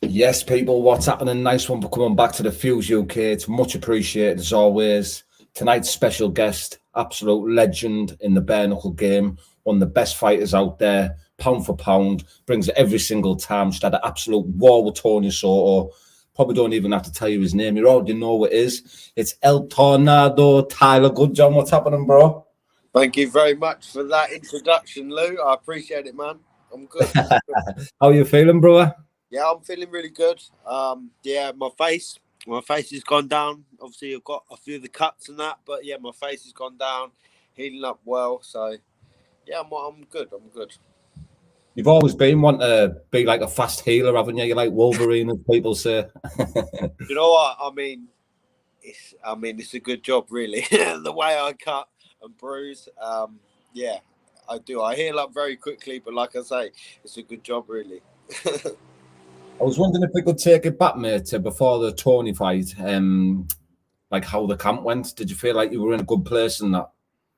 Yes, people, what's happening? Nice one for coming back to the Fuse UK. It's much appreciated as always. Tonight's special guest, absolute legend in the bare knuckle game, one of the best fighters out there, pound for pound, brings it every single time. Just had an absolute war with Tony Soto. Probably don't even have to tell you his name. You already know what it is. It's El Tornado, Tyler Goodjohn. What's happening, bro? Thank you very much for that introduction, Lou. I appreciate it, man. I'm good. How you feeling, bro? Yeah, I'm feeling really good. Yeah, my face has gone down. Obviously, I've got a few of the cuts and that, but yeah, my face has gone down, healing up well. So yeah, I'm good. I'm good. You've always been one to be like a fast healer, haven't you? You're like Wolverine, as people say. You know what? It's a good job, really. The way I cut and bruise, yeah, I do. I heal up very quickly, but like I say, it's a good job, really. I was wondering if we could take it back, mate, to before the Tony fight, like how the camp went. Did you feel like you were in a good place in that?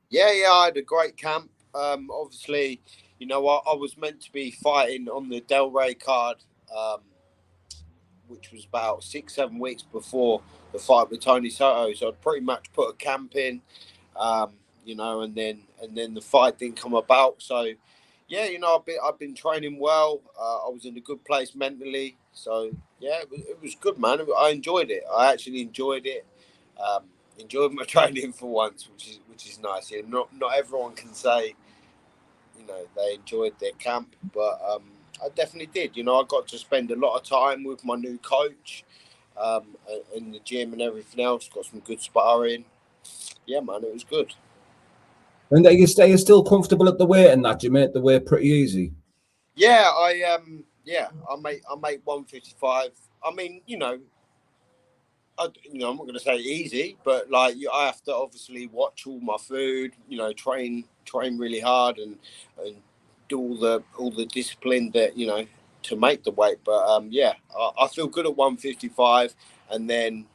Yeah, I had a great camp. Obviously, I was meant to be fighting on the Del Rey card, um, which was about 6, 7 weeks before the fight with Tony Soto. So I'd pretty much put a camp in, and then the fight didn't come about. So yeah, I've been training well. I was in a good place mentally. So yeah, it was good, man. I enjoyed it. I actually enjoyed it. Um, Enjoyed my training for once, which is nice. Yeah, not everyone can say they enjoyed their camp, but I definitely did. I got to spend a lot of time with my new coach in the gym and everything else. Got some good sparring. Yeah, man, it was good. And are you still comfortable at the weight and that? You made the weight pretty easy. I make 155. I mean, I'm not going to say easy, but like I have to obviously watch all my food. Train really hard and do all the discipline that to make the weight. But yeah, I feel good at 155, and then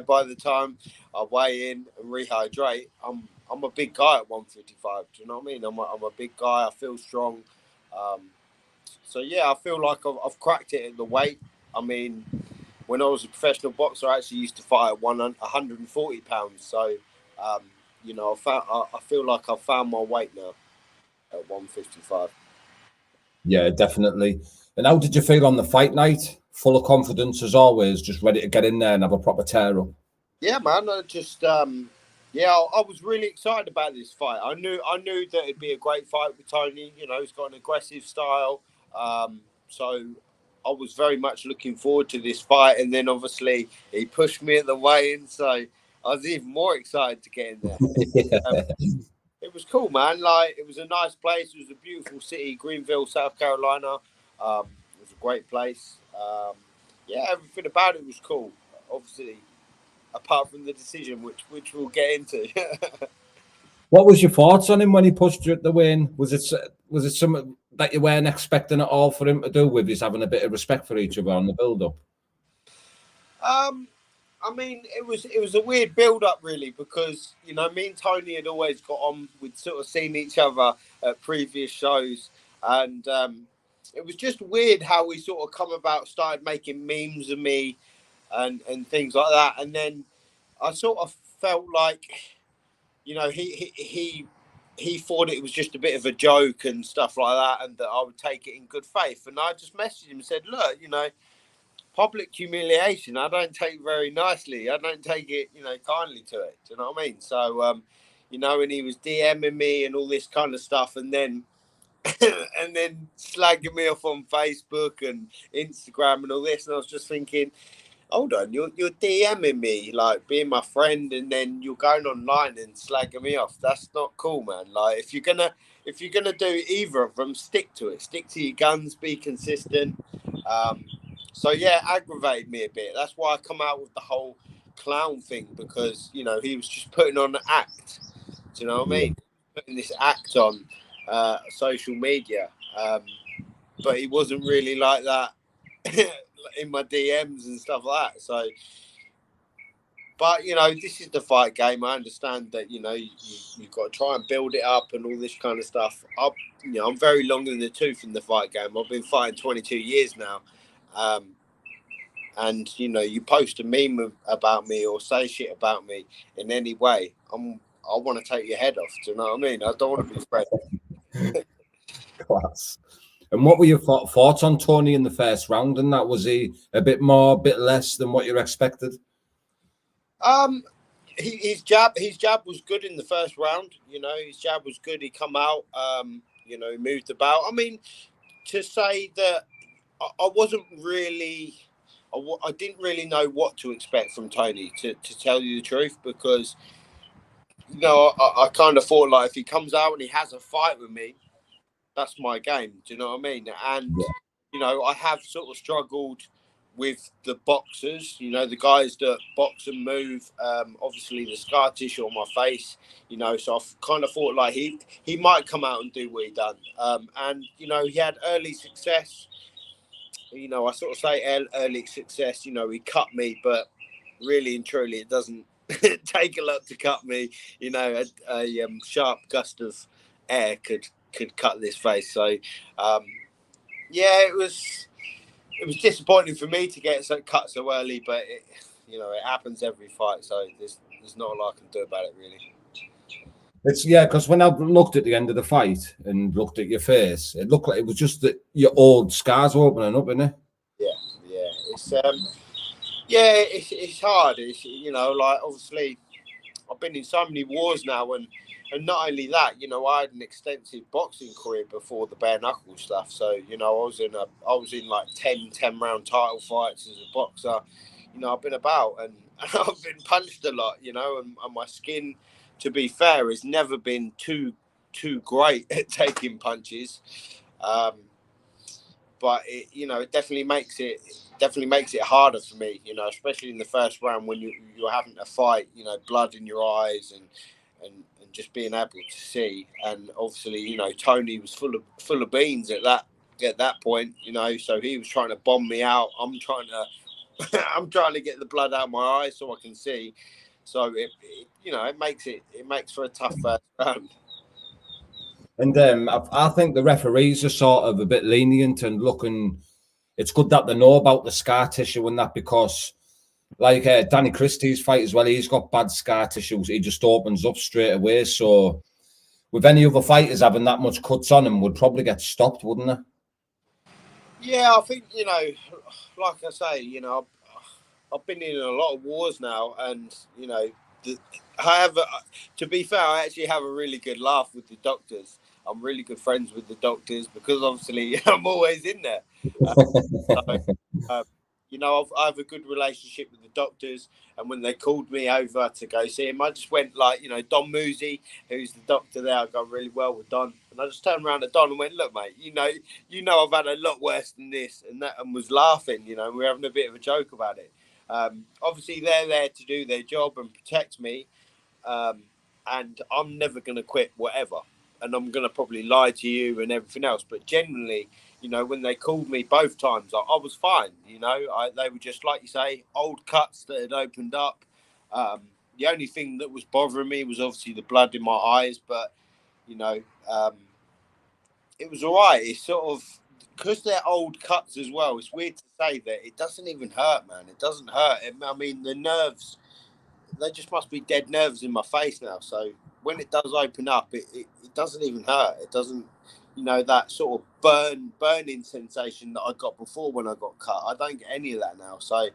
by the time I weigh in and rehydrate, I'm a big guy at 155. Do you know what I mean? I'm a big guy. I feel strong. Um, so yeah, I feel like I've cracked it at the weight. I mean, when I was a professional boxer, I actually used to fight at 140 pounds. So, I feel like I've found my weight now at 155. Yeah, definitely. And how did you feel on the fight night? Full of confidence as always, just ready to get in there and have a proper tear up. Yeah, man. I was really excited about this fight. I knew that it'd be a great fight with Tony. He's got an aggressive style. So I was very much looking forward to this fight. And then obviously he pushed me at the weigh-in, so I was even more excited to get in there. Um, Yeah. it was cool, man. Like it was a nice place. It was a beautiful city, Greenville, South Carolina. It was a great place. Yeah, everything about it was cool. Obviously, apart from the decision, which we'll get into. What was your thoughts on him when he pushed you at the win? Was it something that you weren't expecting at all for him to do, with his having a bit of respect for each other on the build up? um, I mean, it was a weird build up, really, because me and Tony had always got on. We'd sort of seen each other at previous shows, and it was just weird how we sort of come about, started making memes of me and things like that, and then I sort of felt like he thought it was just a bit of a joke and stuff like that, and that I would take it in good faith. And I just messaged him and said, look, public humiliation, I don't take very nicely. I don't take it, kindly to it. Do you know what I mean? So, and he was DMing me and all this kind of stuff, and then and then slagging me off on Facebook and Instagram and all this. And I was just thinking, hold on, you're DMing me, like being my friend, and then you're going online and slagging me off. That's not cool, man. Like if you're gonna do either of them, stick to it. Stick to your guns. Be consistent. Um, so yeah, aggravated me a bit. That's why I come out with the whole clown thing, because he was just putting on an act. Do you know what I Yeah. mean? Putting this act on social media, but he wasn't really like that in my DMs and stuff like that. So, but this is the fight game. I understand that you've got to try and build it up and all this kind of stuff. I'm very long in the tooth in the fight game. I've been fighting 22 years now, and you post a meme about me or say shit about me in any way, I want to take your head off. Do you know what I mean? I don't want to be friends. Class. And what were your thoughts on Tony in the first round? And that, was he a bit more, a bit less than what you expected? His jab was good in the first round. His jab was good. He come out. He moved about. I mean, to say that I wasn't really, I didn't really know what to expect from Tony, to tell you the truth, because I kind of thought, like, if he comes out and he has a fight with me, that's my game. Do you know what I mean? And Yeah. I have sort of struggled with the boxers, the guys that box and move. Obviously, the scar tissue on my face, so I've kind of thought like he might come out and do what he done. And he had early success. I sort of say early success. He cut me, but really and truly, it doesn't take a lot to cut me. A sharp gust of air could cut this face. So, yeah, it was disappointing for me to get cut so early, but it happens every fight. So there's not a lot I can do about it, really. It's because when I looked at the end of the fight and looked at your face, it looked like it was just that your old scars were opening up, isn't it? Yeah. It's hard. It's like, obviously I've been in so many wars now, and not only that, I had an extensive boxing career before the bare knuckle stuff. So I was in like 10 round title fights as a boxer. I've been about, and I've been punched a lot. And my skin, to be fair, has never been too great at taking punches. Um, but it definitely makes it harder for me, especially in the first round when you're having to fight, blood in your eyes, and just being able to see. And obviously, Tony was full of beans at that point, so he was trying to bomb me out. I'm trying to get the blood out of my eyes so I can see. So it makes for a tough first round. And I think the referees are sort of a bit lenient and looking. It's good that they know about the scar tissue and that, because, like Danny Christie's fight as well, he's got bad scar tissues. He just opens up straight away. So, with any other fighters having that much cuts on him, would probably get stopped, wouldn't they? Yeah, I think like I say, I've been in a lot of wars now, and however, to be fair, I actually have a really good laugh with the doctors. I'm really good friends with the doctors because obviously I'm always in there. So, uh, I have a good relationship with the doctors, and when they called me over to go see him, I just went like, Don Moosey, who's the doctor there. I got really well with Don, and I just turned around to Don and went, "Look, mate, I've had a lot worse than this," and was laughing. We were having a bit of a joke about it. Obviously, they're there to do their job and protect me, and I'm never going to quit whatever. And I'm going to probably lie to you and everything else. But generally, when they called me both times, I was fine. They were just, like you say, old cuts that had opened up. The only thing that was bothering me was obviously the blood in my eyes. But, it was all right. It's sort of, because they're old cuts as well, it's weird to say that it doesn't even hurt, man. It doesn't hurt. I mean, the nerves, they just must be dead nerves in my face now. So when it does open up, it doesn't even hurt. It doesn't, that sort of burning sensation that I got before when I got cut. I don't get any of that now. So it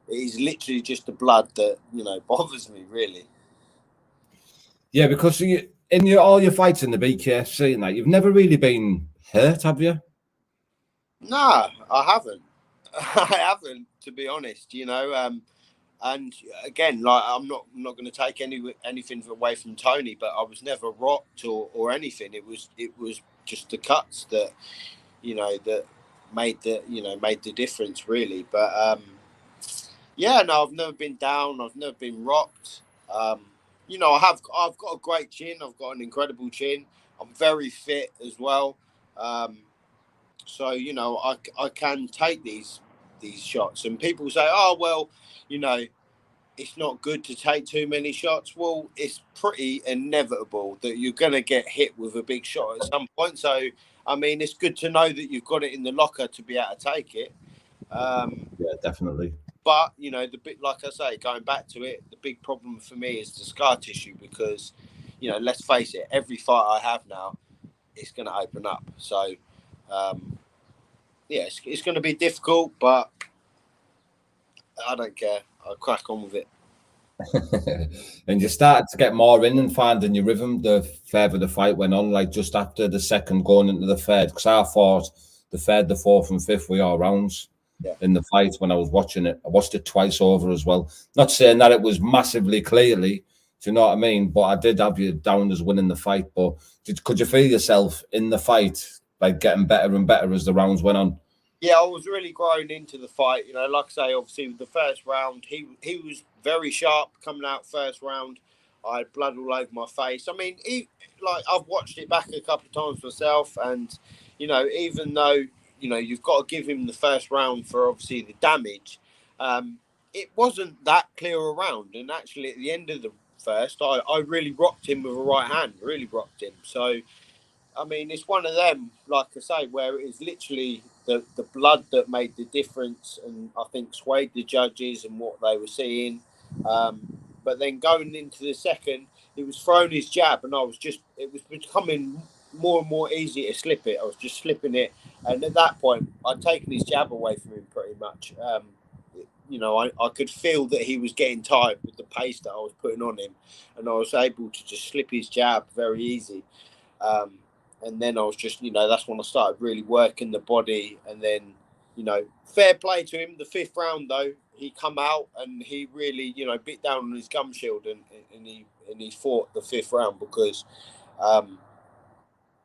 is literally just the blood that, bothers me, really. Yeah, because all your fights in the BKFC and that, you've never really been hurt, have you? Nah, I haven't. I haven't, to be honest, and again, like, I'm not going to take anything away from Tony, but I was never rocked or anything. It was just the cuts that that made the difference, really. But yeah, no, I've never been down. I've never been rocked. I've got a great chin. I've got an incredible chin. I'm very fit as well. So I can take these shots, and people say, oh well, it's not good to take too many shots. Well, it's pretty inevitable that you're going to get hit with a big shot at some point. So, I mean, it's good to know that you've got it in the locker to be able to take it. Yeah, definitely. But the bit, like I say, going back to it, the big problem for me is the scar tissue because, let's face it, every fight I have now, it's going to open up. So, yeah, it's going to be difficult, but I don't care. I'll crack on with it. And you started to get more in and finding your rhythm the further the fight went on, like just after the second going into the third. Because I thought the third, the fourth, and fifth were all rounds Yeah. in the fight when I was watching it. I watched it twice over as well. Not saying that it was massively clearly, do you know what I mean? But I did have you down as winning the fight. But could you feel yourself in the fight, like getting better and better as the rounds went on? Yeah, I was really growing into the fight. Like I say, obviously with the first round, he was very sharp coming out first round. I had blood all over my face. I mean, I've watched it back a couple of times myself, and even though you've got to give him the first round for obviously the damage, it wasn't that clear a round. And actually, at the end of the first, I really rocked him with a right hand. Really rocked him. So I mean, it's one of them, like I say, where it is literally the blood that made the difference, and I think swayed the judges and what they were seeing. But then going into the second, he was throwing his jab, and it was becoming more and more easy to slip it. I was just slipping it, and at that point, I'd taken his jab away from him pretty much. I could feel that he was getting tired with the pace that I was putting on him, and I was able to just slip his jab very easy. Um, and then I was just, that's when I started really working the body. And then, fair play to him. The fifth round, though, he come out and he really, bit down on his gum shield and he fought the fifth round because, I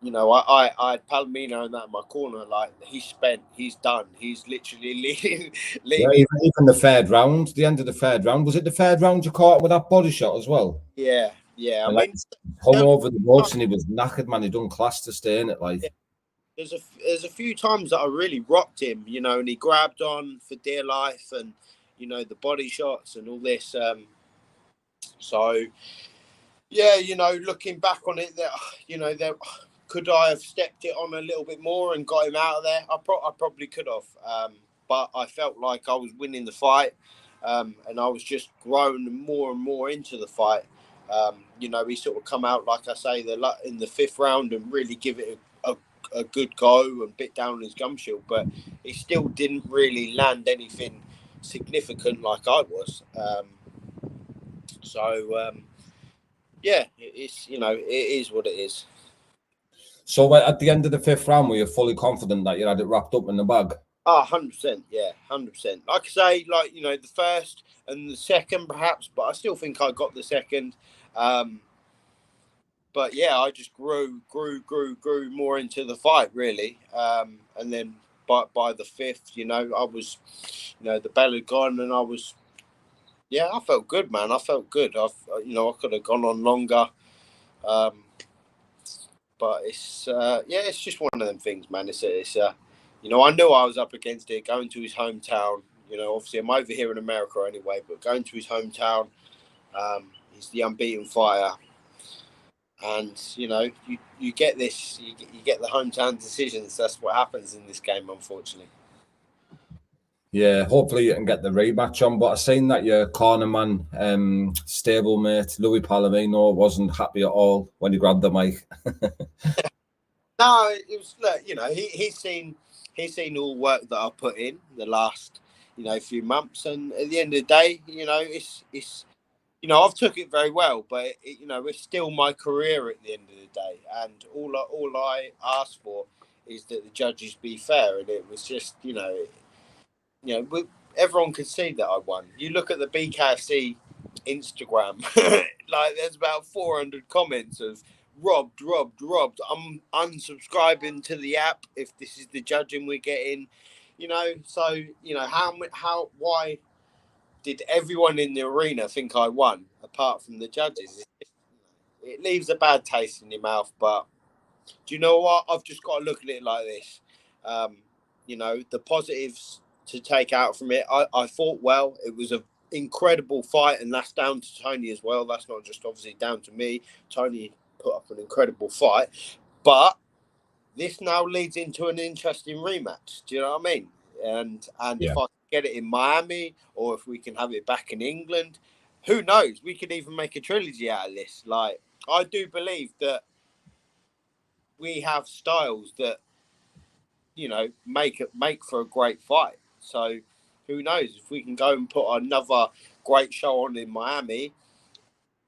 had Palomino in that in my corner. Like he's spent, he's done, he's literally leading. Yeah, even the third round, the end of the third round, was it the third round you caught with that body shot as well? Yeah. I And like mean, hung over the ropes and he was knackered, man. He done class to stay in it, like. yeah, there's a few times that I really rocked him, and he grabbed on for dear life, and the body shots and all this. So yeah, looking back on it, that could I have stepped it on a little bit more and got him out of there? I probably could have, but I felt like I was winning the fight, and I was just growing more and more into the fight. He sort of come out, like I say, in the fifth round and really give it a good go and bit down on his gum shield, but he still didn't really land anything significant like I was. Yeah, it is what it is. So at the end of the fifth round, were you fully confident that you had it wrapped up in the bag? 100%, yeah, 100%. Like I say, the first and the second perhaps, but I still think I got the second. But yeah, I just grew more into the fight really, and then by the fifth, I was, the bell had gone, and I felt good, man. I felt good. I could have gone on longer, but it's just one of them things, man. I knew I was up against it, going to his hometown. Obviously I'm over here in America anyway, but going to his hometown, he's the unbeaten fighter. And you get this, you get the hometown decisions. That's what happens in this game, unfortunately. Yeah, hopefully you can get the rematch on. But I seen that your cornerman, stablemate Louis Palomino wasn't happy at all when he grabbed the mic. No, it was look, he's seen all work that I put in the last few months, and at the end of the day, it's I've took it very well, but it's still my career at the end of the day, and all I ask for is that the judges be fair, and it was just everyone could see that I won. You look at the BKFC Instagram, like there's about 400 comments of robbed. I'm unsubscribing to the app if this is the judging we're getting. So why did everyone in the arena think I won apart from the judges? It leaves a bad taste in your mouth, but do you know what? I've just got to look at it like this. The positives to take out from it. I fought well. It was an incredible fight, and that's down to Tony as well. That's not just obviously down to me. Tony put up an incredible fight, but this now leads into an interesting rematch. Do you know what I mean? And Yeah. if I can get it in Miami, or if we can have it back in England, who knows? We could even make a trilogy out of this. Like, I do believe that we have styles that, you know, make for a great fight. So who knows, if we can go and put another great show on in Miami,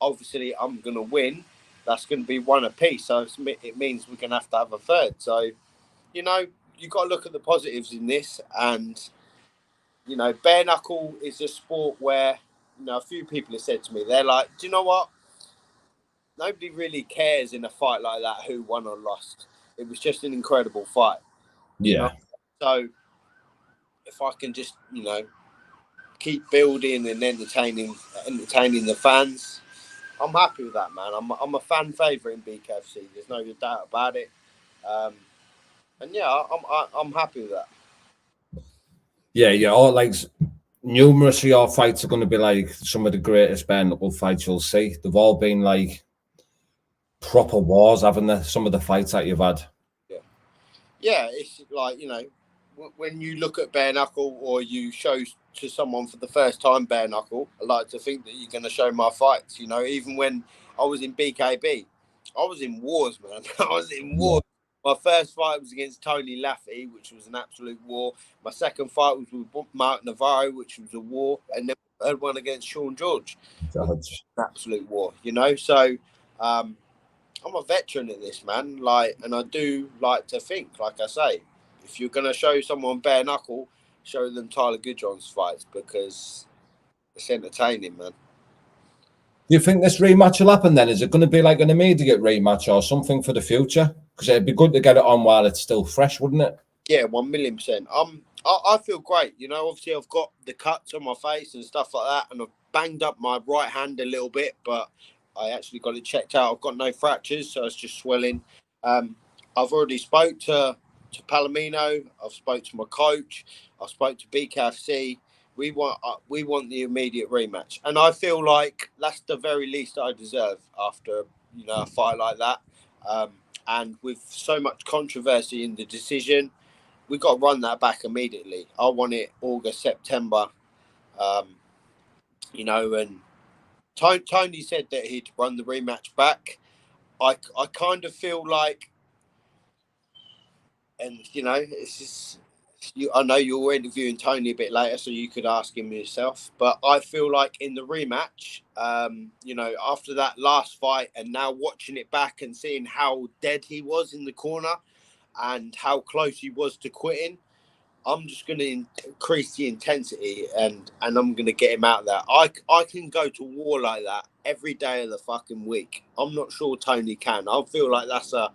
obviously I'm going to win. That's going to be one apiece. So it means we're going to have a third. So, you know, you got to look at the positives in this. And, you know, bare knuckle is a sport where, you know, a few people have said to me, they're like, do you know what? Nobody really cares in a fight like that who won or lost. It was just an incredible fight. You know? Yeah. So if I can just, you know, keep building and entertaining the fans, I'm happy with that, man. I'm a fan favourite in BKFC. There's no doubt about it. And yeah, I'm happy with that. Yeah. All like numerous of your fights are going to be like some of the greatest bare knuckle fights you'll see. They've all been like proper wars, haven't they? Some of the fights that you've had. Yeah, it's like, you know, when you look at bare knuckle or you show to someone for the first time bare knuckle, I like to think that you're going to show my fights. You know, even when I was in BKB, I was in wars, man. I was in wars. My first fight was against Tony Laffey, which was an absolute war. My second fight was with Mark Navarro, which was a war. And then the third one against Sean George, which was an absolute war, you know? So, I'm a veteran at this, man. Like, and I do like to think, like I say, if you're gonna show someone bare knuckle, show them Tyler Goodjohn's fights because it's entertaining, man. Do you think this rematch will happen then? Is it going to be like an immediate rematch or something for the future? Because it'd be good to get it on while it's still fresh, wouldn't it? Yeah, 1,000,000%. I feel great. You know, obviously I've got the cuts on my face and stuff like that, and I've banged up my right hand a little bit, but I actually got it checked out. I've got no fractures, so it's just swelling. Um, I've already spoke to Palomino. I've spoke to my coach. I spoke to BKFC. We want the immediate rematch, and I feel like that's the very least I deserve after, you know, a fight like that. And with so much controversy in the decision, we got to run that back immediately. I want it August, September. Um, you know, and Tony said that he'd run the rematch back. I kind of feel like, and you know, it's just, I know you're interviewing Tony a bit later, so you could ask him yourself. But I feel like in the rematch, you know, after that last fight, and now watching it back and seeing how dead he was in the corner and how close he was to quitting, I'm just going to increase the intensity and I'm going to get him out there. I can go to war like that every day of the fucking week. I'm not sure Tony can. I feel like that's a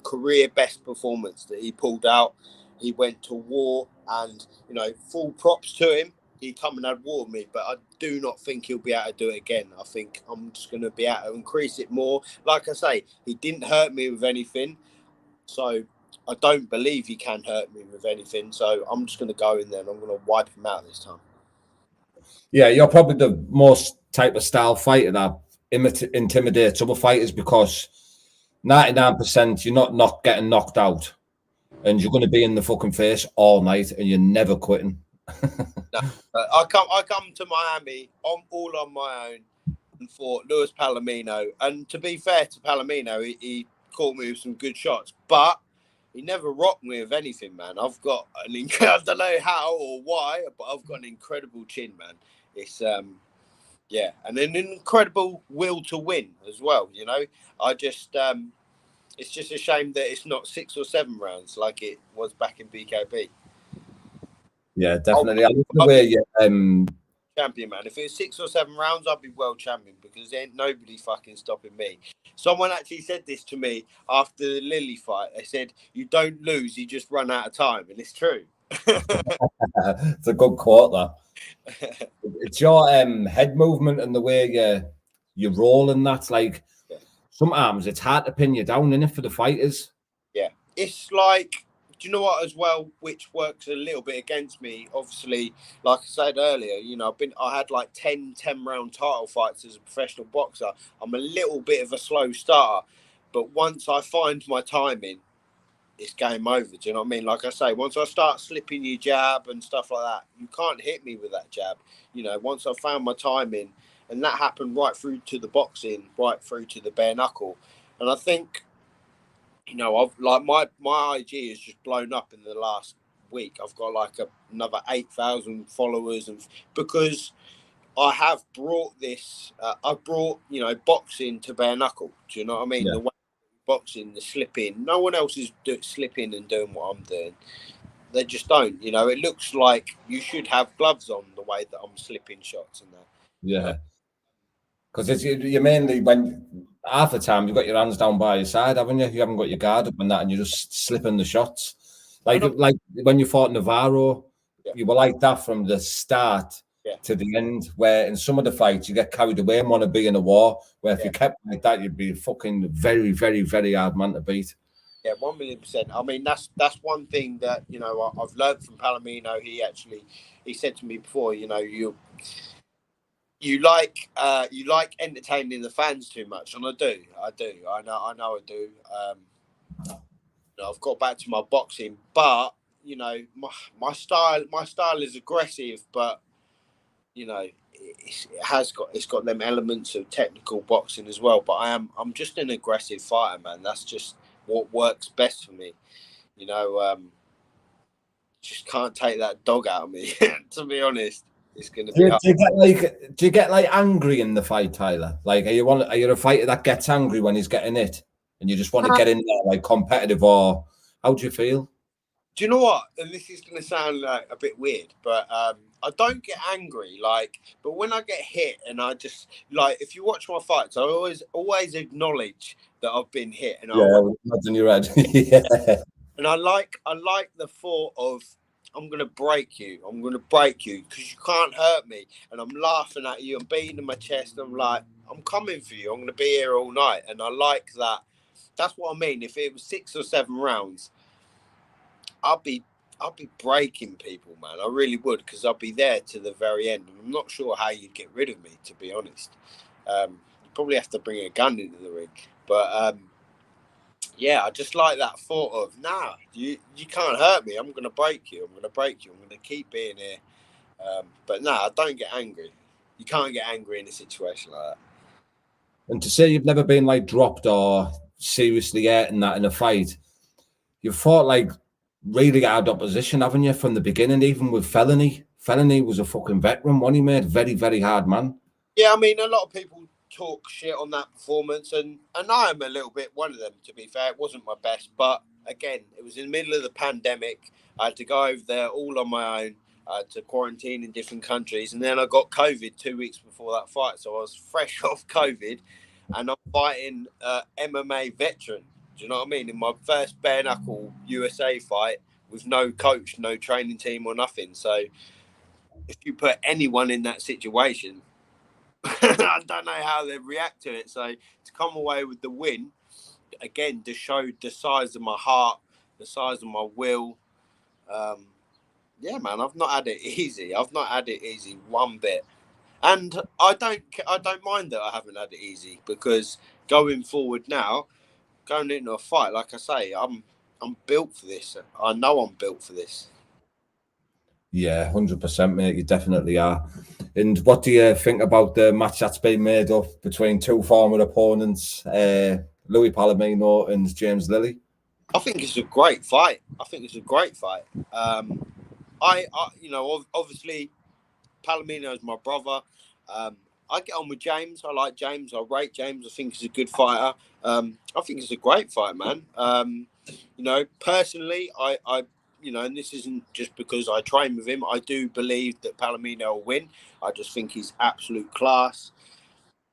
career best performance that he pulled out. He went to war and, you know, full props to him. He come and had war with me, but I do not think he'll be able to do it again. I think I'm just going to be able to increase it more. Like I say, he didn't hurt me with anything. So I don't believe he can hurt me with anything. So I'm just going to go in there and I'm going to wipe him out this time. Yeah, you're probably the most type of style fighter that intimidates other fighters because 99% you're not getting knocked out and you're going to be in the fucking face all night and you're never quitting. No, I come to Miami all on my own and fought Luis Palomino. And to be fair to Palomino, he caught me with some good shots, but he never rocked me with anything, man. I've got I don't know how or why, but I've got an incredible chin, man. It's yeah, and an incredible will to win as well. You know, I just it's just a shame that it's not 6 or 7 rounds like it was back in BKB. Yeah, definitely. I love the way you champion, man. If it's 6 or 7 rounds, I'll be world champion because there ain't nobody fucking stopping me. Someone actually said this to me after the Lilly fight. They said, "You don't lose, you just run out of time," and it's true. it's a good quote, that. It's your head movement and the way you roll and that. Like, Yeah. sometimes it's hard to pin you down, innit, for the fighters. Yeah. It's like, do you know what as well, which works a little bit against me? Obviously, like I said earlier, you know, I had like 10 round title fights as a professional boxer. I'm a little bit of a slow starter, but once I find my timing, it's game over. Do you know what I mean? Like I say, once I start slipping your jab and stuff like that, you can't hit me with that jab. You know, once I found my timing, and that happened right through to the boxing, right through to the bare knuckle. And I think, you know, I've like my IG has just blown up in the last week. I've got like another 8,000 followers, and because I have brought this, I brought, you know, boxing to bare knuckle. Do you know what I mean? Yeah. The way boxing, the slipping, no one else is slipping and doing what I'm doing. They just don't. You know, it looks like you should have gloves on the way that I'm slipping shots and that. Yeah. Because you mainly, when half the time you've got your hands down by your side, haven't you? You haven't got your guard up and that, and you're just slipping the shots. Like when you fought Navarro, Yeah. you were like that from the start Yeah. to the end. Where in some of the fights you get carried away and want to be in a war. Where if you kept like that, you'd be a fucking very, very, very hard man to beat. Yeah, 1,000,000%. I mean, that's one thing that, you know, I've learned from Palomino. He said to me before, you know, you like entertaining the fans too much, and I do. I know I do. You know, I've got back to my boxing, but you know, my style is aggressive, but you know, it's got them elements of technical boxing as well. But I'm just an aggressive fighter, man. That's just what works best for me. You know, just can't take that dog out of me. To be honest, it's going to be hard. Do you get like angry in the fight, Tyler? Like, are you a fighter that gets angry when he's getting it, and you just want to get in there like competitive, or how do you feel? Do you know what? And this is going to sound like a bit weird, but I don't get angry. Like, but when I get hit, and I just like, if you watch my fights, I always acknowledge that I've been hit, and Yeah, that's in your head. Yeah. and I like the thought of I'm gonna break you. I'm gonna break you because you can't hurt me, and I'm laughing at you. I'm beating in my chest. I'm like, I'm coming for you. I'm gonna be here all night, and I like that. That's what I mean. If it was 6 or 7 rounds, I'll be breaking people, man. I really would, because I'll be there to the very end. And I'm not sure how you'd get rid of me, to be honest. You probably have to bring a gun into the ring. But yeah, I just like that thought of, nah, you can't hurt me. I'm gonna break you. I'm gonna break you. I'm gonna keep being here. But nah, I don't get angry. You can't get angry in a situation like that. And to say you've never been like dropped or seriously hurt in that in a fight, you've fought like really hard opposition, haven't you, from the beginning, even with Felony. Felony was a fucking veteran, one he made, very, very hard man. Yeah, I mean, a lot of people talk shit on that performance, and I am a little bit one of them, to be fair. It wasn't my best, but again, it was in the middle of the pandemic. I had to go over there all on my own. I had to quarantine in different countries, and then I got COVID 2 weeks before that fight, so I was fresh off COVID, and I'm fighting MMA veteran. Do you know what I mean? In my first bare knuckle USA fight with no coach, no training team, or nothing. So if you put anyone in that situation, I don't know how they'd react to it. So to come away with the win, again, to show the size of my heart, the size of my will. Yeah, man, I've not had it easy. I've not had it easy one bit, and I don't mind that I haven't had it easy, because going forward now, going into a fight, like I say, I'm built for this. I know I'm built for this. Yeah, 100%, mate. You definitely are. And what do you think about the match that's been made up between two former opponents, Louis Palomino and James Lilly? I think it's a great fight. You know, obviously, Palomino is my brother. I get on with James. I like James. I rate James. I think he's a good fighter. I think it's a great fight, man. You know, personally, you know, and this isn't just because I train with him. I do believe that Palomino will win. I just think he's absolute class.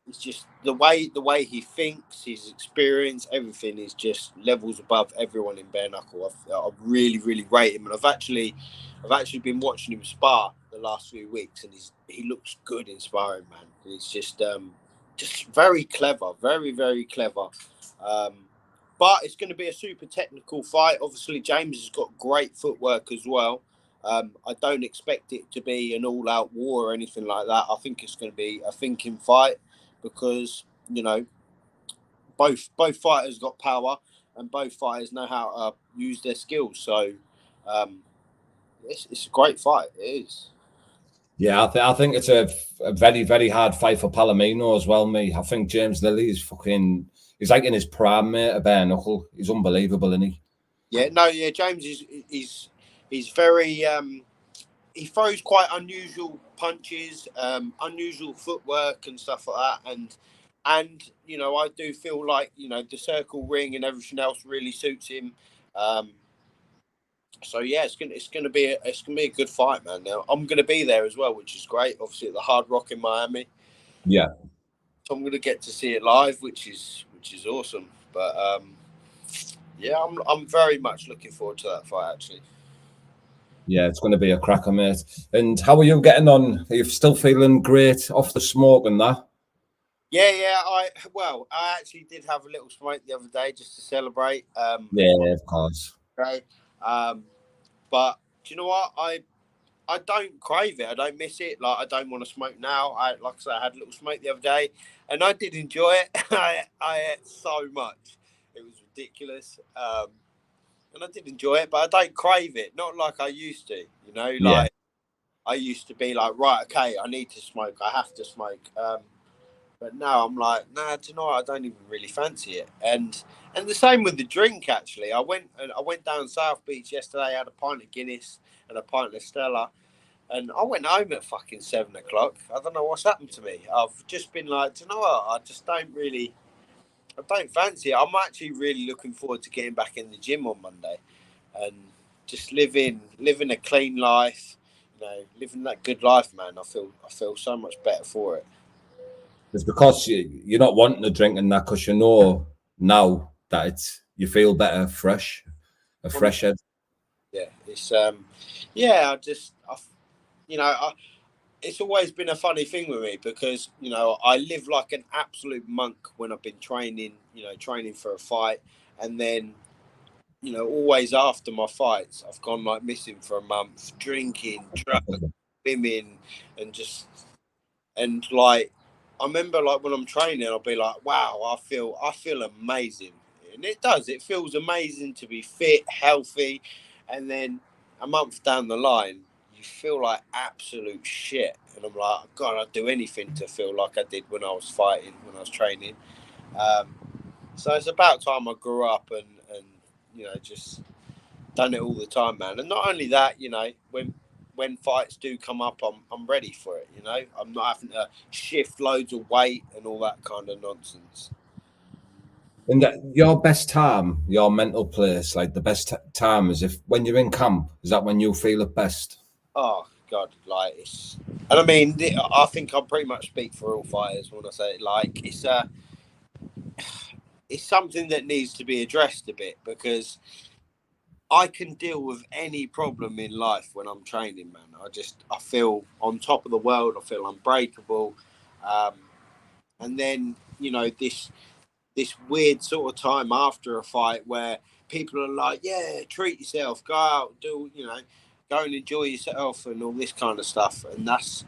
It's just the way he thinks, his experience, everything is just levels above everyone in bare knuckle. I really rate him, and I've actually been watching him spar the last few weeks, and he looks good in sparring, man. He's just very clever, very clever. Um, but it's going to be a super technical fight. Obviously, James has got great footwork as well. I don't expect it to be an all-out war or anything like that. I think it's going to be a thinking fight, because you know both fighters got power. and both fighters know how to use their skills. So it's a great fight. It is. Yeah, I think it's a very, very hard fight for Palomino as well, me. I think James Lilly is he's like in his prime, mate, a bare knuckle. He's unbelievable, isn't he? Yeah, no, yeah, James is very he throws quite unusual punches, unusual footwork and stuff like that, and you know, I do feel like, you know, the circle ring and everything else really suits him. So yeah, it's gonna be a good fight, man. Now I'm gonna be there as well, which is great. Obviously at the Hard Rock in Miami, Yeah. so I'm gonna get to see it live, which is awesome. But yeah, I'm very much looking forward to that fight actually. Yeah, it's going to be a cracker, mate. And how are you getting on? Are you still feeling great off the smoke and that? Yeah. I actually did have a little smoke the other day just to celebrate. Yeah, of course. Okay. But do you know what? I don't crave it. I don't miss it. Like, I don't want to smoke now. Like I said, I had a little smoke the other day, and I did enjoy it. I ate so much, it was ridiculous. And I did enjoy it, but I don't crave it. Not like I used to. You know, Yeah. like I used to be like, right, okay, I need to smoke. I have to smoke. But now I'm like, nah, do you know what? I don't even really fancy it. And the same with the drink. Actually, I went down South Beach yesterday. Had a pint of Guinness and a pint of Stella, and I went home at fucking 7 o'clock. I don't know what's happened to me. I've just been like, do you know what? I don't fancy it. I'm actually really looking forward to getting back in the gym on Monday and just living a clean life. You know, living that good life, man. I feel so much better for it. It's because you're not wanting to drink and that because you know now that you feel better, fresh, a Well, fresh head. yeah, it's yeah. You know, it's always been a funny thing with me because, you know, I live like an absolute monk when I've been training. You know, training for a fight, and then, you know, always after my fights, I've gone like missing for a month, drinking, drugs, women, and just and like I remember like when I'm training, I'll be like, wow, I feel amazing, and it does. It feels amazing to be fit, healthy, and then a month down the line, you feel like absolute shit, and I'm like, God, I'd do anything to feel like I did when I was fighting, when I was training. Um, so it's about time I grew up and you know, just done it all the time, man. And not only that, you know, when fights do come up, I'm ready for it. You know, I'm not having to shift loads of weight and all that kind of nonsense. And your best time, your mental place, like the best time is if when you're in camp. Is that when you feel it best? Oh God, like it's, and I mean, I think I pretty much speak for all fighters when I say it. Like it's something that needs to be addressed a bit because I can deal with any problem in life when I'm training, man. I feel on top of the world. I feel unbreakable. Um, and then, you know, this weird sort of time after a fight where people are like, yeah, treat yourself, go out, do, you know, go and enjoy yourself and all this kind of stuff. And that's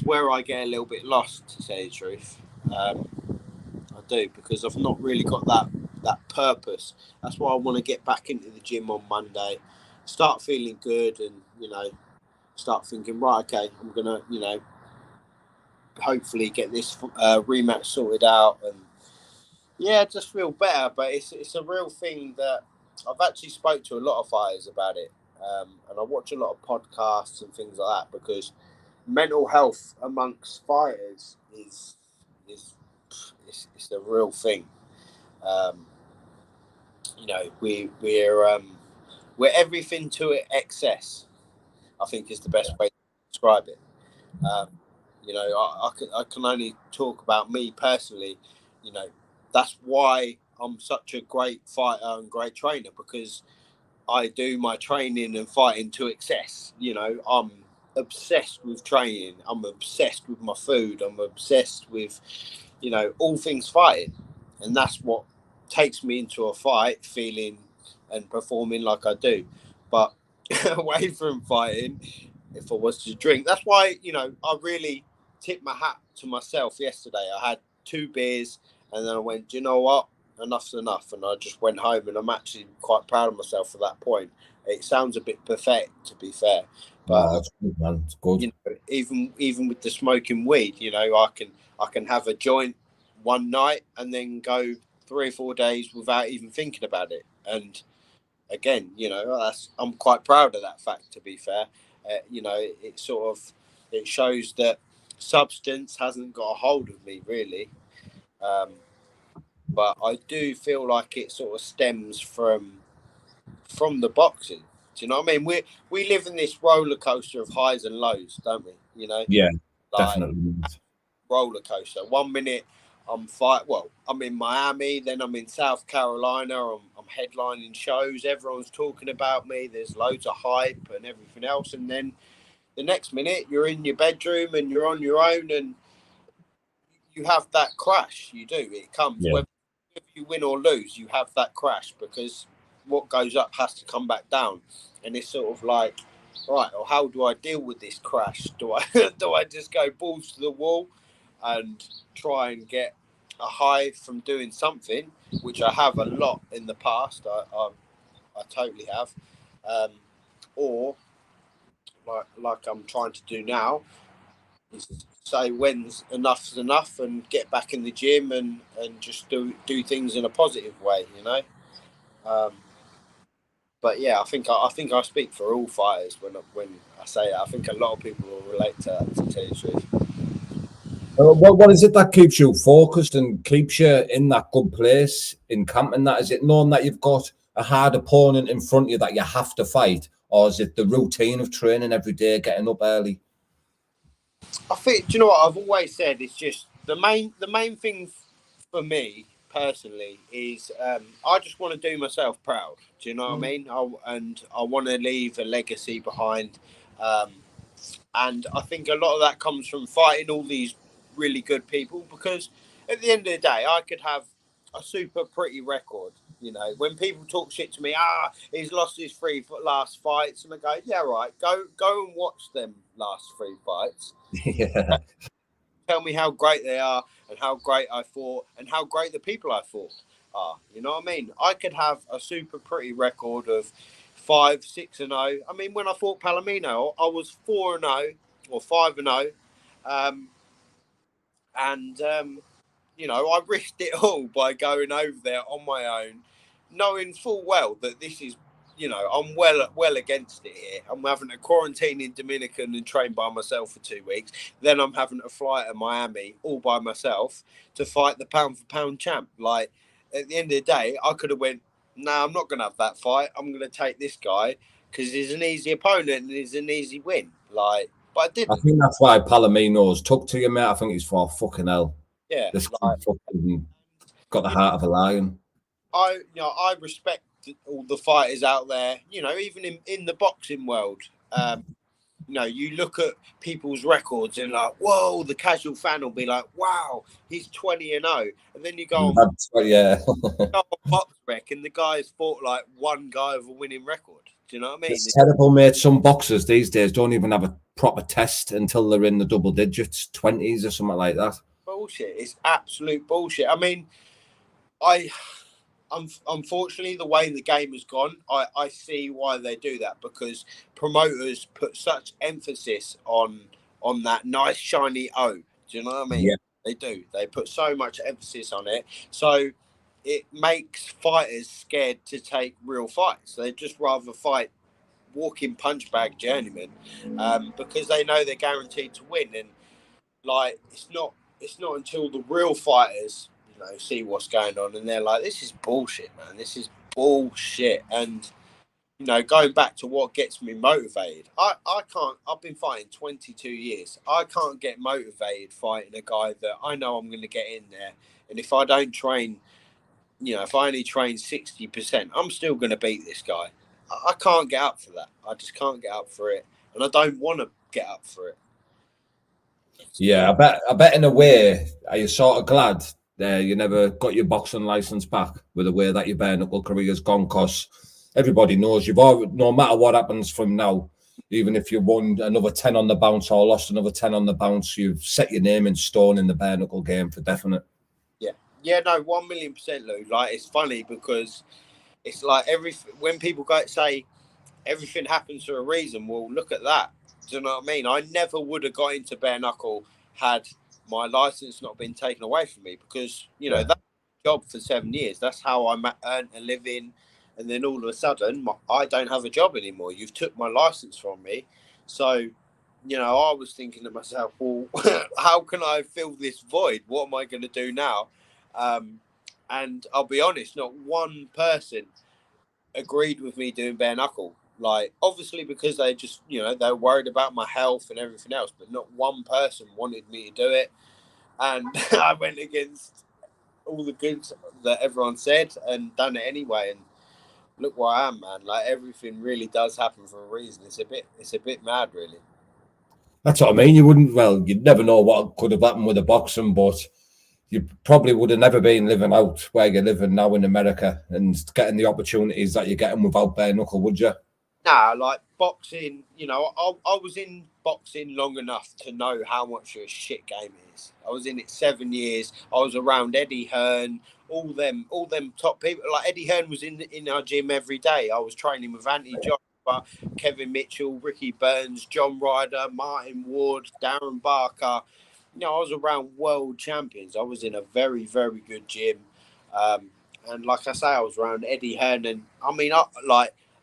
where I get a little bit lost, to say the truth. I do, because I've not really got that purpose. That's why I want to get back into the gym on Monday, start feeling good, and, you know, start thinking, right, okay, I'm gonna, you know, hopefully get this rematch sorted out, and yeah, just feel better. But it's a real thing that I've actually spoke to a lot of fighters about it, and I watch a lot of podcasts and things like that because mental health amongst fighters is it's a real thing. Um, you know, we're everything to excess. I think is the best way to describe it. Um, you know, I can only talk about me personally. You know, that's why I'm such a great fighter and great trainer, because I do my training and fighting to excess. You know, I'm obsessed with training. I'm obsessed with my food. I'm obsessed with, you know, all things fighting. And that's what takes me into a fight feeling and performing like I do. But away from fighting, if I was to drink, that's why, you know, I really tipped my hat to myself yesterday. I had 2 beers and then I went, do you know what? enough's enough. And I just went home, and I'm actually quite proud of myself for that point. It sounds a bit pathetic, to be fair, but No, it's good, man. It's good. you know, even with the smoking weed, you know, I can have a joint one night and then go 3 or 4 days without even thinking about it. And again, you know, I'm quite proud of that fact. To be fair, you know, it sort of it shows that substance hasn't got a hold of me really. But I do feel like it sort of stems from the boxing. Do you know what I mean? We live in this roller coaster of highs and lows, don't we? You know, Yeah, like definitely. roller coaster. 1 minute I'm in Miami, then I'm in South Carolina. I'm headlining shows. Everyone's talking about me. There's loads of hype and everything else, and then the next minute you're in your bedroom and you're on your own, and you have that crash. You do. It comes Yeah. whether you win or lose. You have that crash because what goes up has to come back down, and it's sort of like, right, or how do I deal with this crash? Do I do I just go balls to the wall and try and get a high from doing something, which I have a lot in the past. I totally have, or like I'm trying to do now, say when's enough's enough and get back in the gym and just do things in a positive way, you know. Um, but yeah, I think I speak for all fighters when I say that. I think a lot of people will relate to that, to tell you the truth. What is it that keeps you focused and keeps you in that good place in camp? And that is it knowing that you've got a hard opponent in front of you that you have to fight, or is it the routine of training every day, getting up early? I think, do you know what I've always said? It's just the main thing for me personally is I just want to do myself proud. Do you know what I mean? And I want to leave a legacy behind. Um, and I think a lot of that comes from fighting all these really good people, because at the end of the day, I could have a super pretty record. You know, when people talk shit to me, he's lost his last fights, and I go, yeah, right, go and watch them last 3 fights. Yeah. Tell me how great they are and how great I fought and how great the people I fought are. You know what I mean? I could have a super pretty record of 5, 6-0. I mean, when I fought Palomino, I was 4-0 or 5-0. Um, and you know, I risked it all by going over there on my own, knowing full well that this is, you know, I'm well against it here. I'm having to quarantine in Dominican and train by myself for 2 weeks. Then I'm having to fly to Miami all by myself to fight the pound for pound champ. Like, at the end of the day, I could have went, I'm not going to have that fight. I'm going to take this guy because he's an easy opponent and he's an easy win. Like, but I I didn't. think that's why Palomino's took to you, mate. I think he's for fucking hell. Yeah, This kid like, fucking got the you heart of a lion. I respect all the fighters out there. You know, even in the boxing world, you know, you look at people's records and like, whoa, the casual fan will be like, wow, he's 20-0, and then you go on, Yeah. BoxRec, and the guy's fought like one guy with a winning record. Do you know what I mean? It's terrible, mate. Some boxers these days don't even have a proper test until they're in the double digits, 20s or something like that. Bullshit. It's absolute bullshit. I mean, I unfortunately, the way the game has gone, I see why they do that, because promoters put such emphasis on that nice shiny O. Do you know what I mean? Yeah. They do. They put so much emphasis on it, so it makes fighters scared to take real fights. They just rather fight walking punch bag journeymen, because they know they're guaranteed to win. And like, it's not until the real fighters, you know, see what's going on and they're like, this is bullshit, man. This is bullshit. And you know, going back to what gets me motivated, I can't. I've been fighting 22 years. I can't get motivated fighting a guy that I know I'm going to get in there, and if I don't train, you know, if I only train 60%, I'm still going to beat this guy. I can't get up for that. I just can't get up for it, and I don't want to get up for it. Yeah, I bet in a way, are you sort of glad you never got your boxing license back with the way that your bare knuckle career's gone? Because everybody knows you've already, no matter what happens from now, even if you won another 10 on the bounce or lost another 10 on the bounce, you've set your name in stone in the bare knuckle game for definite. Yeah, Yeah, no, 1,000,000%, Lou. Like, it's funny because it's like when people go say everything happens for a reason. Well, look at that. Do you know what I mean? I never would have got into bare knuckle had my license not been taken away from me, because Yeah. that's my job for 7 years. That's how I earned a living, and then all of a sudden I don't have a job anymore. You've took my license from me, so I was thinking to myself, well, how can I fill this void? What am I going to do now? And I'll be honest, not one person agreed with me doing bare knuckle. Like, obviously, because they just, they're worried about my health and everything else, but not one person wanted me to do it. And I went against all the good that everyone said and done it anyway. And look where I am, man. Like, everything really does happen for a reason. It's a bit mad, really. That's what I mean. You'd never know what could have happened with the boxing, but you probably would have never been living out where you're living now in America and getting the opportunities that you're getting without bare knuckle, would you? Nah, like boxing, I was in boxing long enough to know how much of a shit game it is. I was in it 7 years. I was around Eddie Hearn, all them top people. Like, Eddie Hearn was in our gym every day. I was training with Anthony Joshua, Kevin Mitchell, Ricky Burns, John Ryder, Martin Ward, Darren Barker. I was around world champions. I was in a very, very good gym. And like I say, I was around Eddie Hearn, and I mean,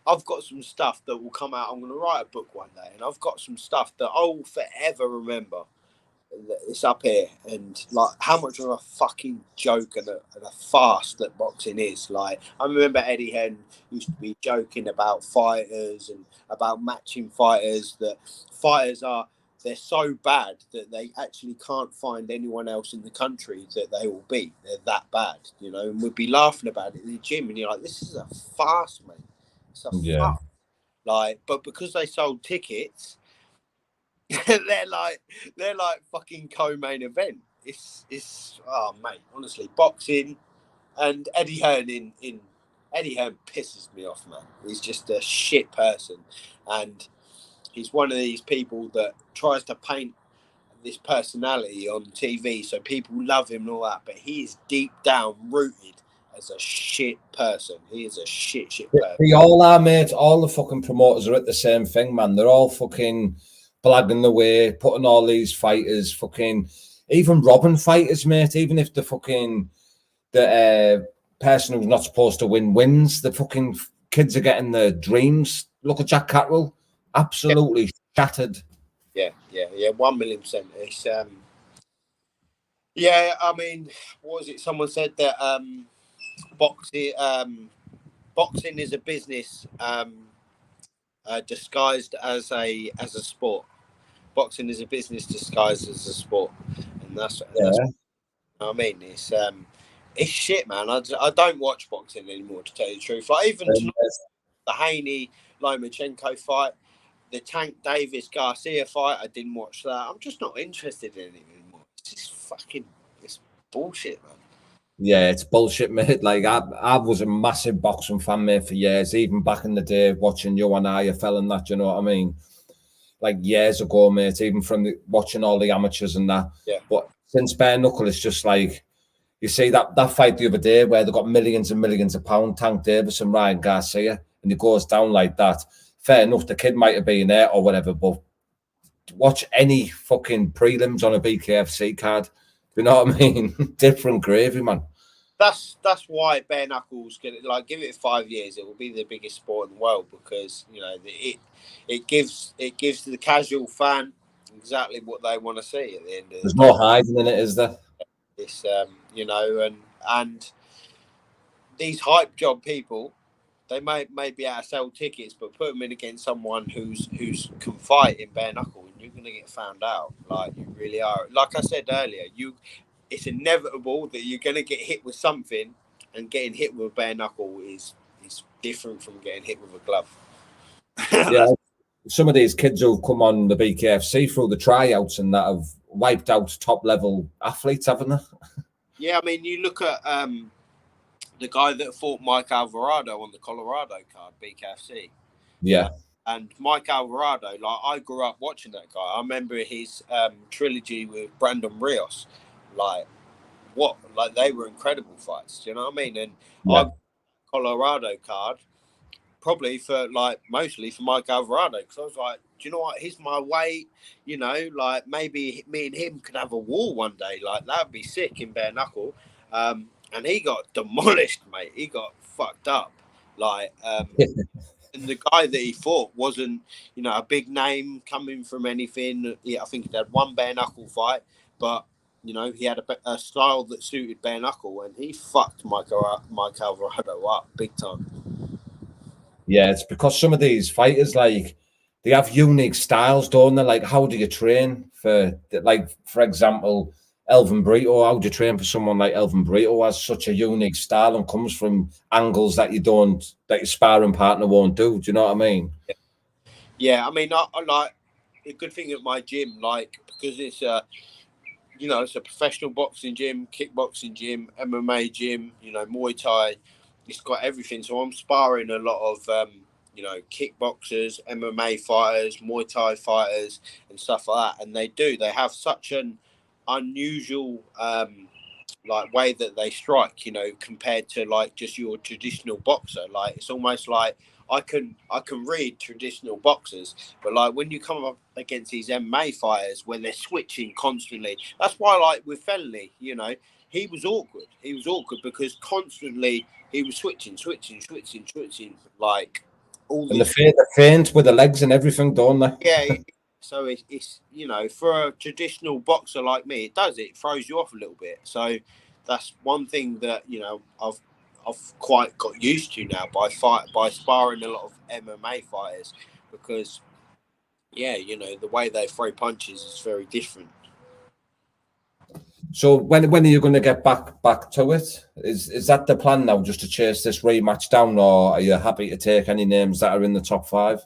I've got some stuff that will come out. I'm going to write a book one day, and I've got some stuff that I will forever remember. It's up here, and like how much of a fucking joke and a farce that boxing is. Like, I remember Eddie Hearn used to be joking about fighters and about matching fighters. That fighters they're so bad that they actually can't find anyone else in the country that they will beat. They're that bad, and we'd be laughing about it in the gym, and you're like, this is a farce, mate. It's a Yeah. farce. Like, but because they sold tickets, they're like fucking co-main event. It's oh, mate, honestly, boxing and Eddie Hearn in Eddie Hearn pisses me off, man. He's just a shit person, and he's one of these people that tries to paint this personality on TV so people love him and all that, but he is deep down rooted as a shit person. He is a shit person. We all are, mate. All the fucking promoters are at the same thing, man. They're all fucking blagging the way, putting all these fighters fucking, even robbing fighters, mate. Even if the person who's not supposed to win wins, the fucking kids are getting their dreams. Look at Jack Catterall, absolutely shattered. Yeah, 1,000,000%. It's yeah. I mean, what was it? Someone said that boxing boxing is a business disguised as a sport. Boxing is a business disguised as a sport, and that's Yeah, what I mean. It's shit, man. I don't watch boxing anymore, to tell you the truth. Like, even tonight, the Haney Lomachenko fight, the Tank Davis Garcia fight, I didn't watch that. I'm just not interested in it anymore. It's bullshit, man. yeah, it's bullshit, mate. Like I was a massive boxing fan, mate, for years. Even back in the day, watching you and I, fell in that. You know what I mean? Like years ago, mate. Even from watching all the amateurs and that. Yeah. But since bare knuckle, it's just like you see that fight the other day where they got millions and millions of pounds, Tank Davis and Ryan Garcia, and it goes down like that. Fair enough, the kid might have been there or whatever, but watch any fucking prelims on a BKFC card. You know what I mean? Different gravy, man. That's why bare knuckles give it 5 years, it will be the biggest sport in the world, because it gives the casual fan exactly what they want to see at the end of There's the day. no hiding in it, is there? It's and these hype job people, they may be able to sell tickets, but put them in against someone who's can fight in bare knuckle, and you're gonna get found out. Like, you really are. Like I said earlier, it's inevitable that you're gonna get hit with something, and getting hit with a bare knuckle is different from getting hit with a glove. Yeah. Some of these kids who've come on the BKFC through the tryouts and that have wiped out top level athletes, haven't they? Yeah, I mean, you look at the guy that fought Mike Alvarado on the Colorado card, BKFC. Yeah. And Mike Alvarado, like, I grew up watching that guy. I remember his trilogy with Brandon Rios. Like, they were incredible fights. Do you know what I mean? And Yeah. I Colorado card probably for mostly for Mike Alvarado, because I was like, do you know what? He's my weight. You know, like maybe me and him could have a war one day. Like that'd be sick in bare knuckle. And he got demolished, mate. He got fucked up. Like, and the guy that he fought wasn't, a big name coming from anything. I think he had one bare knuckle fight, but he had a style that suited bare knuckle, and he fucked Mike Alvarado up big time. Yeah, it's because some of these fighters, like, they have unique styles, don't they? Like, how do you train for, like, for example, Elvin Brito? How do you train for someone like Elvin Brito? Has such a unique style and comes from angles that your sparring partner won't do. Do you know what I mean? Yeah, I mean, I like a good thing at my gym, like, because it's it's a professional boxing gym, kickboxing gym, MMA gym, Muay Thai. It's got everything. So I'm sparring a lot of, kickboxers, MMA fighters, Muay Thai fighters, and stuff like that. And they have such an unusual, way that they strike, compared to like just your traditional boxer. Like it's almost like I can read traditional boxers, but like when you come up against these MMA fighters when they're switching constantly, that's why like with Fenley, he was awkward. He was awkward because constantly he was switching, like all And the this. feint with the legs and everything, don't they? Yeah, so it's for a traditional boxer like me, it throws you off a little bit. So that's one thing that I've quite got used to now by sparring a lot of MMA fighters, because the way they throw punches is very different. So when are you going to get back to it? Is that the plan now, just to chase this rematch down, or are you happy to take any names that are in the top 5?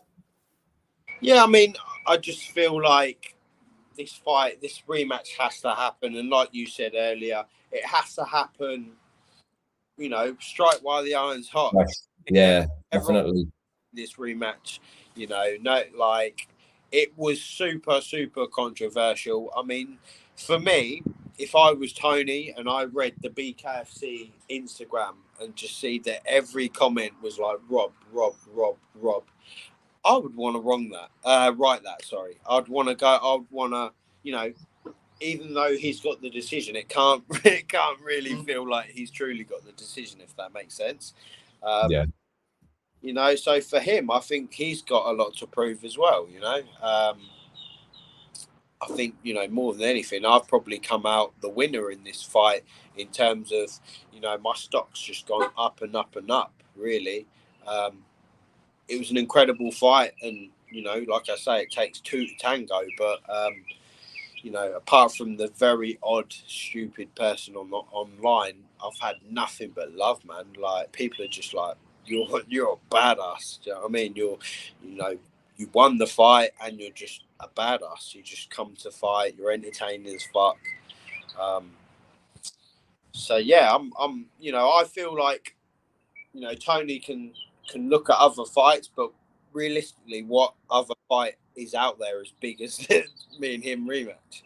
Yeah, I mean, I just feel like this rematch has to happen, and like you said earlier, it has to happen. Strike while the iron's hot. Yes. Yeah, Everyone definitely. this rematch, no, like it was super, super controversial. I mean, for me, if I was Tony and I read the BKFC Instagram and just see that every comment was like Rob, Rob, Rob, Rob, I would want to write that. Sorry, I'd want to go. I'd want to, even though he's got the decision, it can't really feel like he's truly got the decision, if that makes sense. Yeah. So for him, I think he's got a lot to prove as well. I think more than anything, I've probably come out the winner in this fight in terms of my stock's just gone up and up and up. Really, it was an incredible fight, and like I say, it takes two to tango. But apart from the very odd, stupid person online, I've had nothing but love, man. Like people are just like, you're a badass. Do you know what I mean? You won the fight, and you're just a badass. You just come to fight. You're entertaining as fuck. So yeah, I'm. I feel like Tony can look at other fights, but realistically, what other fight is out there as big as me and him rematch?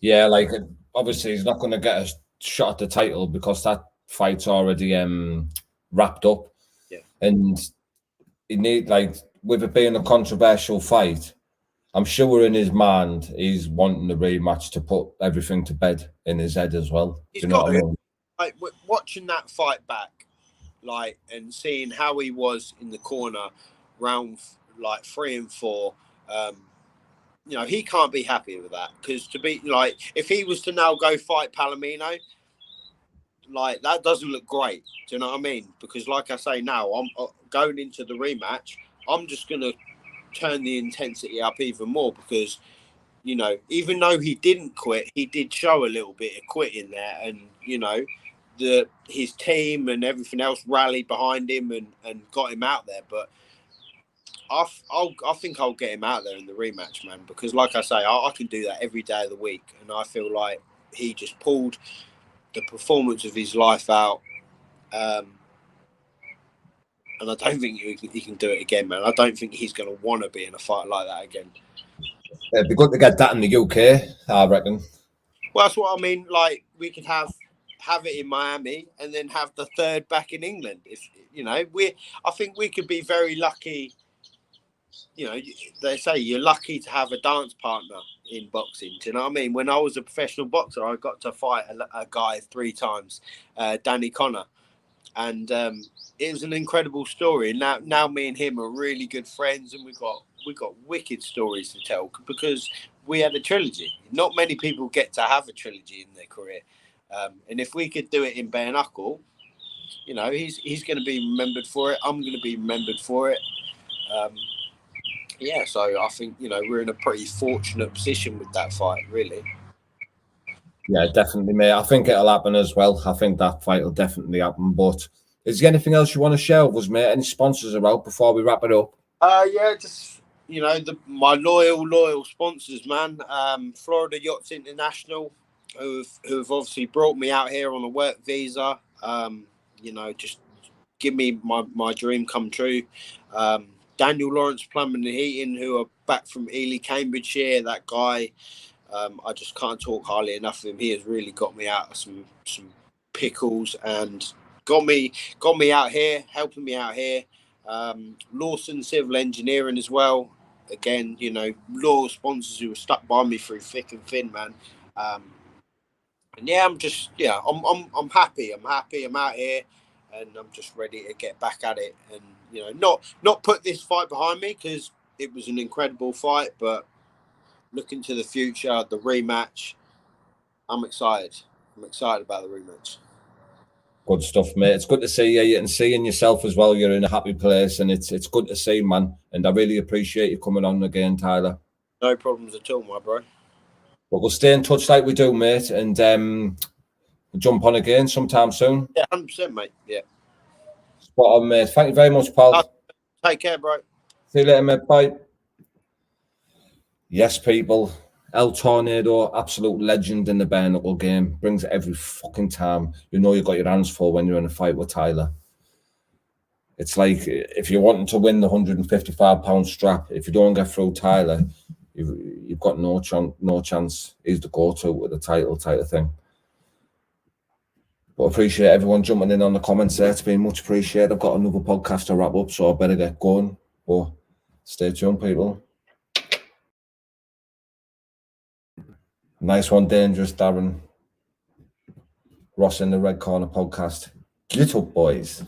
Yeah, like, obviously he's not going to get a shot at the title because that fight's already wrapped up. Yeah. And he need, like, with it being a controversial fight, I'm sure in his mind he's wanting the rematch to put everything to bed in his head as well. He's Do you know got what I to, mean? like, watching that fight back, like, and seeing how he was in the corner, round like 3 and 4. He can't be happy with that, because to be like, if he was to now go fight Palomino, like that doesn't look great. Do you know what I mean? Because like I say, now I'm going into the rematch. I'm just gonna turn the intensity up even more, because even though he didn't quit, he did show a little bit of quitting there, and his team and everything else rallied behind him and got him out there. But I think I'll get him out there in the rematch, man, because like I say, I can do that every day of the week, and I feel like he just pulled the performance of his life out, and I don't think he can do it again, man. I don't think he's going to want to be in a fight like that again. It'd be good to get that in the UK, I reckon. Well, that's what I mean. Like, we could have have it in Miami, and then have the third back in England. If you know, I think we could be very lucky. You know, they say you're lucky to have a dance partner in boxing. Do you know what I mean? When I was a professional boxer, I got to fight a guy 3 times, Danny Connor, and it was an incredible story. Now me and him are really good friends, and we got wicked stories to tell because we had a trilogy. Not many people get to have a trilogy in their career, and if we could do it in Bareknuckle, you know, he's going to be remembered for it. I'm going to be remembered for it. Yeah, so I think, you know, we're in a pretty fortunate position with that fight, really. Yeah, definitely, mate. I think it'll happen as well. I think that fight will definitely happen. But is there anything else you want to share with us, mate? Any sponsors are out before we wrap it up? Yeah, just, you know, my loyal sponsors, man. Florida Yachts International, who've obviously brought me out here on a work visa. You know, just give me my dream come true. Daniel Lawrence Plumbing and Heating, who are back from Ely, Cambridgeshire. That guy, I just can't talk highly enough of him. He has really got me out of some pickles and got me out here, helping me out here. Lawson Civil Engineering as well. Again, you know, loyal sponsors who have stuck by me through thick and thin, man. And yeah, I'm happy. I'm happy. I'm out here, and I'm just ready to get back at it. And you know, not put this fight behind me because it was an incredible fight, but looking to the future, the rematch, I'm excited. I'm excited about the rematch. Good stuff, mate. It's good to see you and seeing yourself as well. You're in a happy place, and it's good to see, man. And I really appreciate you coming on again, Tyler. No problems at all, my bro. But we'll stay in touch like we do, mate, and we'll jump on again sometime soon. Yeah, 100%, mate. Yeah. Spot on, mate. Thank you very much, pal. Take care, bro. See you later, mate. Bye. Yes, people. El Tornado, absolute legend in the bare knuckle game. Brings it every fucking time. You know you've got your hands full when you're in a fight with Tyler. It's like if you're wanting to win the £155 strap, if you don't get through Tyler, you've got no chance. He's the go-to with the title type of thing. But appreciate everyone jumping in on the comments there. It's been much appreciated. I've got another podcast to wrap up, so I better get going. But stay tuned, people. Nice one, Dangerous Darren. Ross in the Red Corner podcast. Get up, boys.